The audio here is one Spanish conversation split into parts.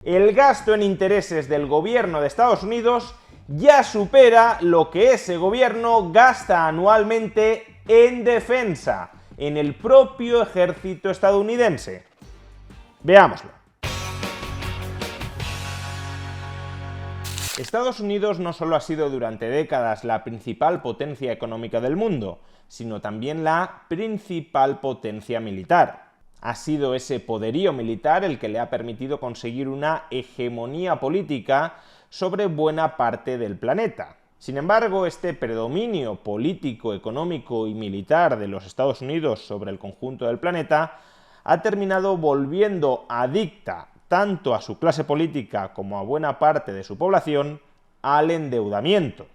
El gasto en intereses del gobierno de Estados Unidos ya supera lo que ese gobierno gasta anualmente en defensa, en el propio ejército estadounidense. Veámoslo. Estados Unidos no solo ha sido durante décadas la principal potencia económica del mundo, sino también la principal potencia militar. Ha sido ese poderío militar el que le ha permitido conseguir una hegemonía política sobre buena parte del planeta. Sin embargo, este predominio político, económico y militar de los Estados Unidos sobre el conjunto del planeta ha terminado volviendo adicta tanto a su clase política como a buena parte de su población al endeudamiento.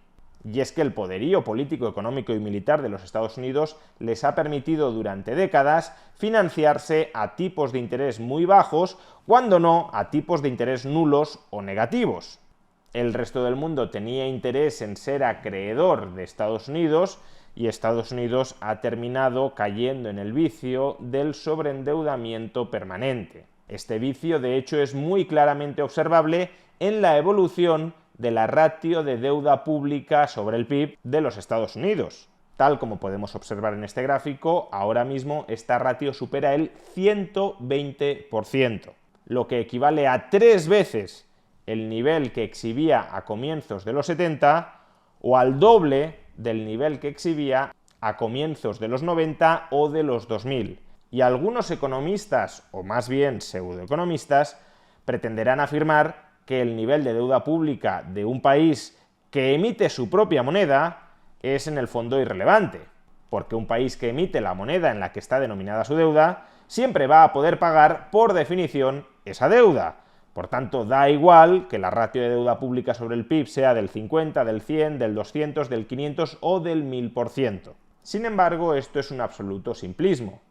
Y es que el poderío político, económico y militar de los Estados Unidos les ha permitido durante décadas financiarse a tipos de interés muy bajos, cuando no a tipos de interés nulos o negativos. El resto del mundo tenía interés en ser acreedor de Estados Unidos y Estados Unidos ha terminado cayendo en el vicio del sobreendeudamiento permanente. Este vicio, de hecho, es muy claramente observable en la evolución de la ratio de deuda pública sobre el PIB de los Estados Unidos. Tal como podemos observar en este gráfico, ahora mismo esta ratio supera el 120%, lo que equivale a 3 veces el nivel que exhibía a comienzos de los 70 o al doble del nivel que exhibía a comienzos de los 90 o de los 2000. Y algunos economistas, o más bien pseudoeconomistas, pretenderán afirmar que el nivel de deuda pública de un país que emite su propia moneda es en el fondo irrelevante, porque un país que emite la moneda en la que está denominada su deuda siempre va a poder pagar, por definición, esa deuda. Por tanto, da igual que la ratio de deuda pública sobre el PIB sea del 50, del 100, del 200, del 500 o del 1000%. Sin embargo, esto es un absoluto simplismo.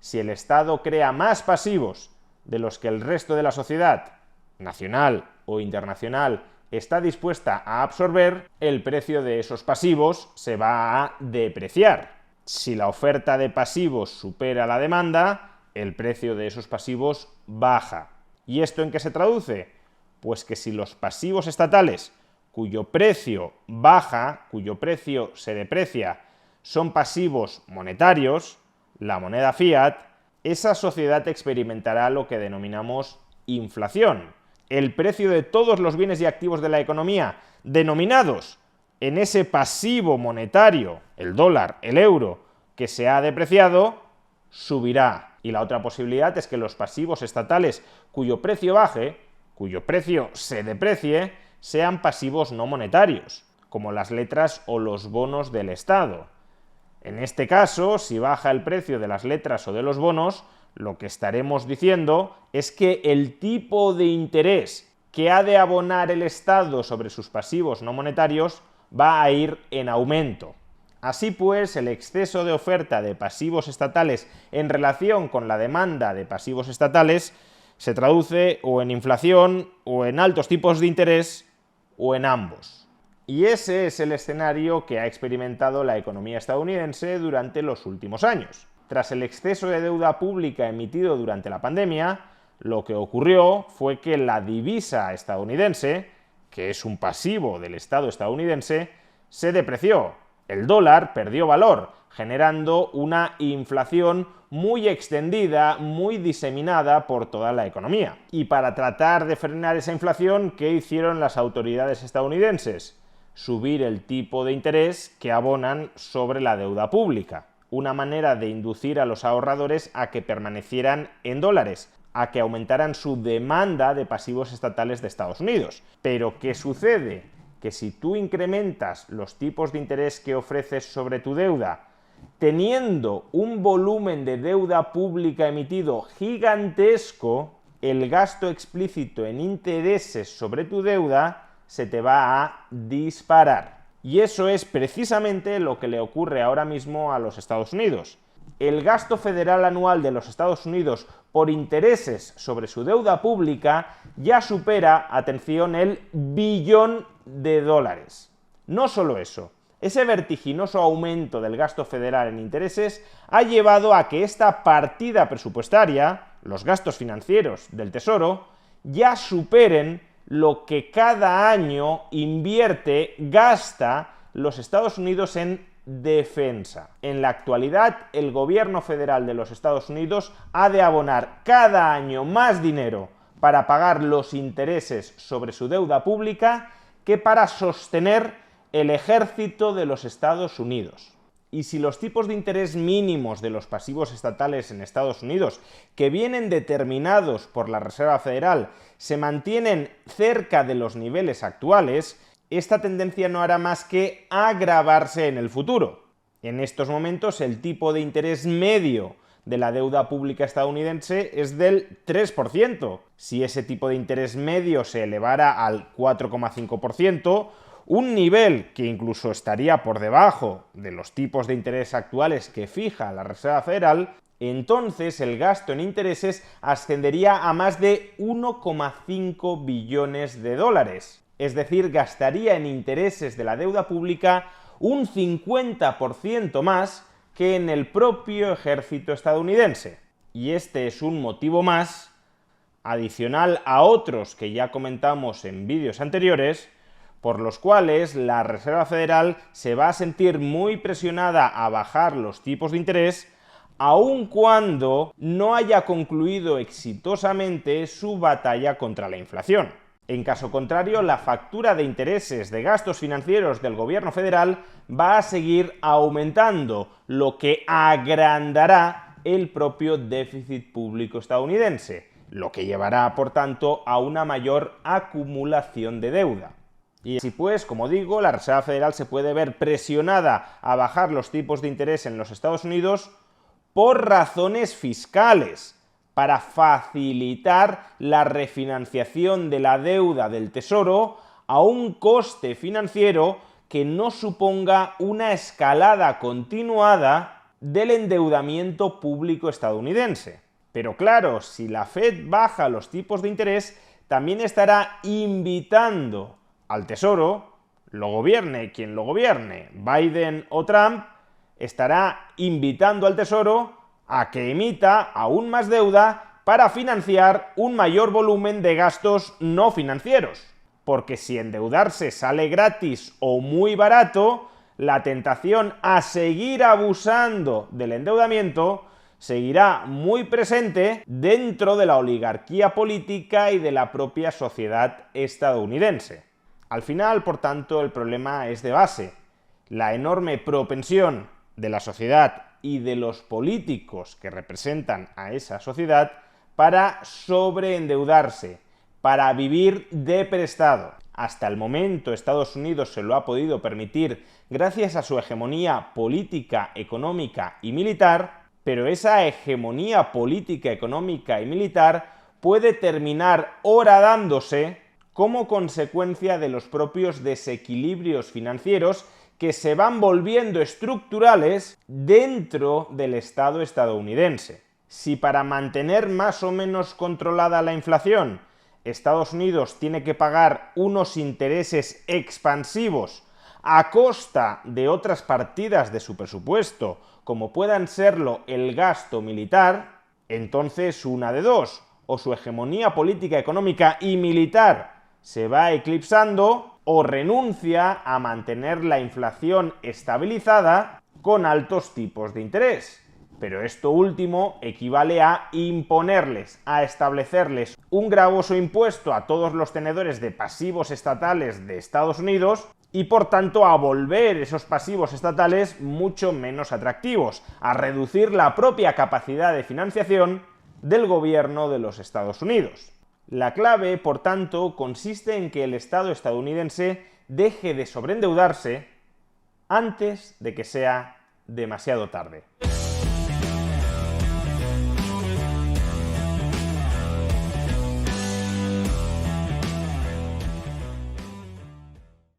Si el Estado crea más pasivos de los que el resto de la sociedad, nacional o internacional, está dispuesta a absorber, el precio de esos pasivos se va a depreciar. Si la oferta de pasivos supera la demanda, el precio de esos pasivos baja. ¿Y esto en qué se traduce? Pues que si los pasivos estatales, cuyo precio baja, cuyo precio se deprecia, son pasivos monetarios, la moneda fiat, esa sociedad experimentará lo que denominamos inflación. El precio de todos los bienes y activos de la economía denominados en ese pasivo monetario, el dólar, el euro, que se ha depreciado, subirá. Y la otra posibilidad es que los pasivos estatales cuyo precio baje, cuyo precio se deprecie, sean pasivos no monetarios, como las letras o los bonos del Estado. En este caso, si baja el precio de las letras o de los bonos, lo que estaremos diciendo es que el tipo de interés que ha de abonar el Estado sobre sus pasivos no monetarios va a ir en aumento. Así pues, el exceso de oferta de pasivos estatales en relación con la demanda de pasivos estatales se traduce o en inflación o en altos tipos de interés o en ambos. Y ese es el escenario que ha experimentado la economía estadounidense durante los últimos años. Tras el exceso de deuda pública emitido durante la pandemia, lo que ocurrió fue que la divisa estadounidense, que es un pasivo del Estado estadounidense, se depreció. El dólar perdió valor, generando una inflación muy extendida, muy diseminada por toda la economía. Y para tratar de frenar esa inflación, ¿qué hicieron las autoridades estadounidenses? Subir el tipo de interés que abonan sobre la deuda pública. Una manera de inducir a los ahorradores a que permanecieran en dólares, a que aumentaran su demanda de pasivos estatales de Estados Unidos. Pero ¿qué sucede? Que si tú incrementas los tipos de interés que ofreces sobre tu deuda, teniendo un volumen de deuda pública emitido gigantesco, el gasto explícito en intereses sobre tu deuda se te va a disparar. Y eso es precisamente lo que le ocurre ahora mismo a los Estados Unidos. El gasto federal anual de los Estados Unidos por intereses sobre su deuda pública ya supera, atención, el billón de dólares. No solo eso, ese vertiginoso aumento del gasto federal en intereses ha llevado a que esta partida presupuestaria, los gastos financieros del Tesoro, ya superen lo que cada año gasta los Estados Unidos en defensa. En la actualidad, el gobierno federal de los Estados Unidos ha de abonar cada año más dinero para pagar los intereses sobre su deuda pública que para sostener el ejército de los Estados Unidos. Y si los tipos de interés mínimos de los pasivos estatales en Estados Unidos, que vienen determinados por la Reserva Federal, se mantienen cerca de los niveles actuales, esta tendencia no hará más que agravarse en el futuro. En estos momentos, el tipo de interés medio de la deuda pública estadounidense es del 3%. Si ese tipo de interés medio se elevara al 4,5%, un nivel que incluso estaría por debajo de los tipos de interés actuales que fija la Reserva Federal, entonces el gasto en intereses ascendería a más de 1,5 billones de dólares. Es decir, gastaría en intereses de la deuda pública un 50% más que en el propio ejército estadounidense. Y este es un motivo más, adicional a otros que ya comentamos en vídeos anteriores, por los cuales la Reserva Federal se va a sentir muy presionada a bajar los tipos de interés, aun cuando no haya concluido exitosamente su batalla contra la inflación. En caso contrario, la factura de intereses de gastos financieros del gobierno federal va a seguir aumentando, lo que agrandará el propio déficit público estadounidense, lo que llevará, por tanto, a una mayor acumulación de deuda. Y así pues, como digo, la Reserva Federal se puede ver presionada a bajar los tipos de interés en los Estados Unidos por razones fiscales, para facilitar la refinanciación de la deuda del Tesoro a un coste financiero que no suponga una escalada continuada del endeudamiento público estadounidense. Pero claro, si la Fed baja los tipos de interés, también estará invitando al Tesoro, lo gobierne quien lo gobierne, Biden o Trump, estará invitando al Tesoro a que emita aún más deuda para financiar un mayor volumen de gastos no financieros. Porque si endeudarse sale gratis o muy barato, la tentación a seguir abusando del endeudamiento seguirá muy presente dentro de la oligarquía política y de la propia sociedad estadounidense. Al final, por tanto, el problema es de base. La enorme propensión de la sociedad y de los políticos que representan a esa sociedad para sobreendeudarse, para vivir de prestado. Hasta el momento Estados Unidos se lo ha podido permitir gracias a su hegemonía política, económica y militar, pero esa hegemonía política, económica y militar puede terminar horadándose como consecuencia de los propios desequilibrios financieros que se van volviendo estructurales dentro del Estado estadounidense. Si para mantener más o menos controlada la inflación, Estados Unidos tiene que pagar unos intereses expansivos a costa de otras partidas de su presupuesto, como puedan serlo el gasto militar, entonces una de dos: o su hegemonía política, económica y militar se va eclipsando, o renuncia a mantener la inflación estabilizada con altos tipos de interés. Pero esto último equivale a imponerles, a establecerles un gravoso impuesto a todos los tenedores de pasivos estatales de Estados Unidos y por tanto a volver esos pasivos estatales mucho menos atractivos, a reducir la propia capacidad de financiación del gobierno de los Estados Unidos. La clave, por tanto, consiste en que el Estado estadounidense deje de sobreendeudarse antes de que sea demasiado tarde.